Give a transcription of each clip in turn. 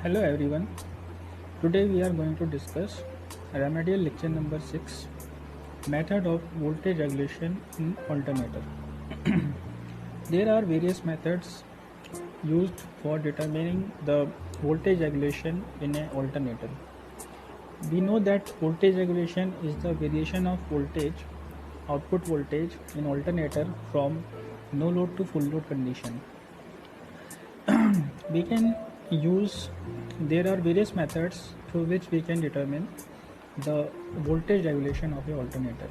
Hello everyone. Today we are going to discuss remedial lecture number 6, method of voltage regulation in alternator. There are various methods used for determining the voltage regulation in an alternator. We know that voltage regulation is the variation of voltage, output voltage in alternator from no load to full load condition. We can use, there are various methods through which we can determine the voltage regulation of a alternator.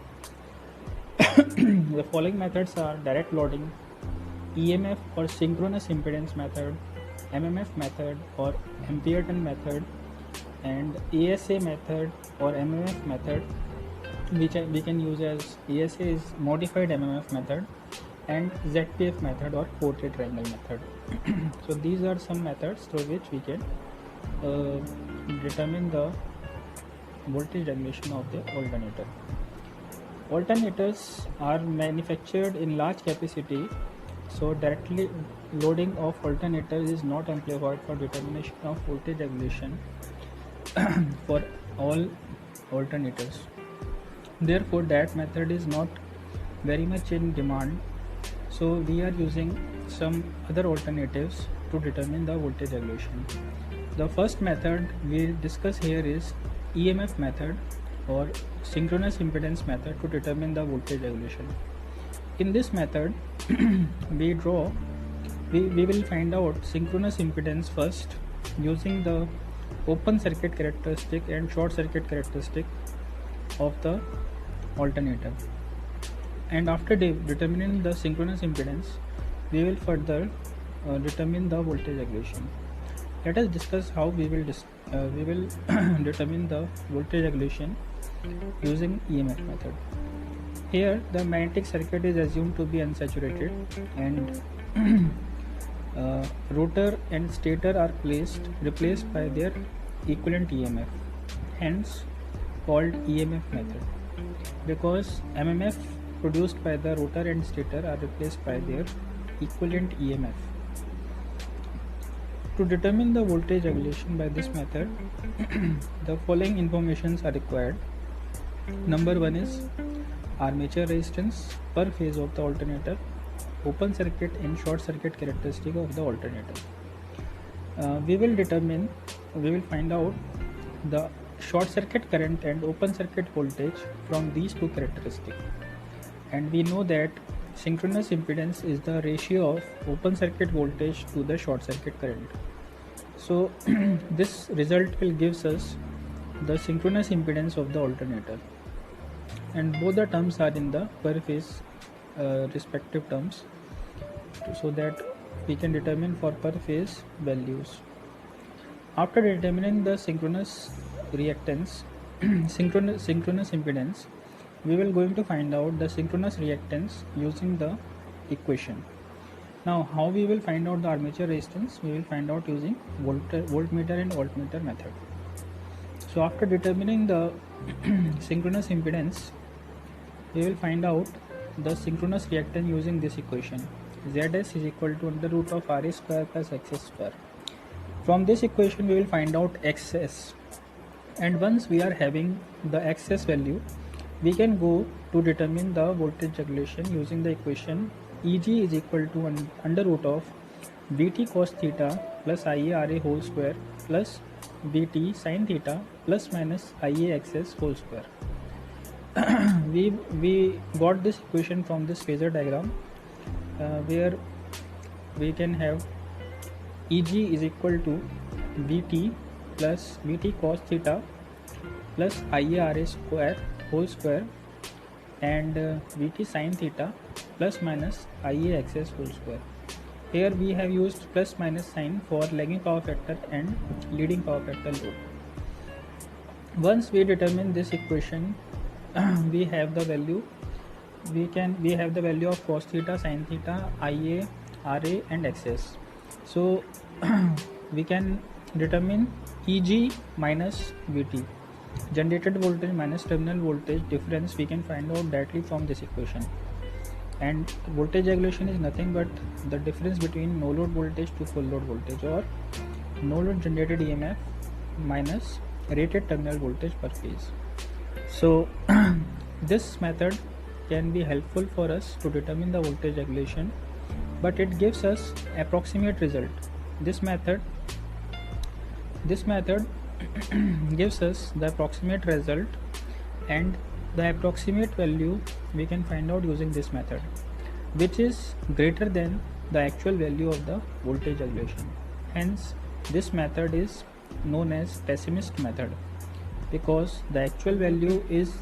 The following methods are direct loading, EMF or synchronous impedance method, MMF method or ampere turn method, and ASA method or MMF method, which we can use as ASA is modified MMF method, and ZPF method or portrait triangle method. So these are some methods through which we can determine the voltage regulation of the alternator. Alternators are manufactured in large capacity, so directly loading of alternator is not amplified for determination of voltage regulation for all alternators. Therefore, that method is not very much in demand. So we are using some other alternatives to determine the voltage regulation. The first method we discuss here is EMF method or synchronous impedance method to determine the voltage regulation. In this method, we will find out synchronous impedance first using the open circuit characteristic and short circuit characteristic of the alternator. And after determining the synchronous impedance, we will further determine the voltage regulation. Let us discuss how we will determine the voltage regulation using EMF method. Here, the magnetic circuit is assumed to be unsaturated, and rotor and stator are replaced by their equivalent EMF, hence called EMF method, because MMF produced by the rotor and stator are replaced by their equivalent EMF. To determine the voltage regulation by this method, the following informations are required. Number 1 is armature resistance per phase of the alternator, open circuit and short circuit characteristic of the alternator. We will find out the short circuit current and open circuit voltage from these two characteristics. And we know that synchronous impedance is the ratio of open circuit voltage to the short circuit current. So this result will gives us the synchronous impedance of the alternator, and both the terms are in the per phase respective terms, so that we can determine for per phase values. After determining the synchronous reactance, synchronous impedance, we will going to find out the synchronous reactance using the equation. Now, how we will find out the armature resistance? We will find out using voltmeter and voltmeter method. So after determining the synchronous impedance, we will find out the synchronous reactance using this equation. Zs is equal to under root of Ra square plus Xs square. From this equation, we will find out Xs, and once we are having the Xs value, we can go to determine the voltage regulation using the equation Eg is equal to under root of Vt cos theta plus Ia Ra whole square plus Vt sin theta plus minus Ia Xs whole square. We got this equation from this phasor diagram, where we can have Eg is equal to Vt plus Vt cos theta plus Ia Ra square whole square and Vt sin theta plus minus Ia Xs whole square. Here we have used plus minus sign for lagging power factor and leading power factor load. Once we determine this equation, we have the value. We have the value of cos theta, sin theta, Ia, Ra and Xs. So we can determine Eg minus Vt, generated voltage minus terminal voltage difference, we can find out directly from this equation. And voltage regulation is nothing but the difference between no load voltage to full load voltage, or no load generated EMF minus rated terminal voltage per phase. So this method can be helpful for us to determine the voltage regulation, but it gives us approximate result. This method gives us the approximate result, and the approximate value we can find out using this method, which is greater than the actual value of the voltage regulation. Hence this method is known as pessimist method, because the actual value is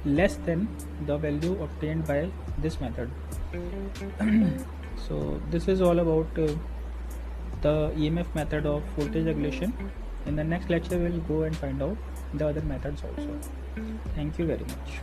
less than the value obtained by this method. So this is all about the EMF method of voltage regulation. In the next lecture we'll go and find out the other methods also. Thank you very much.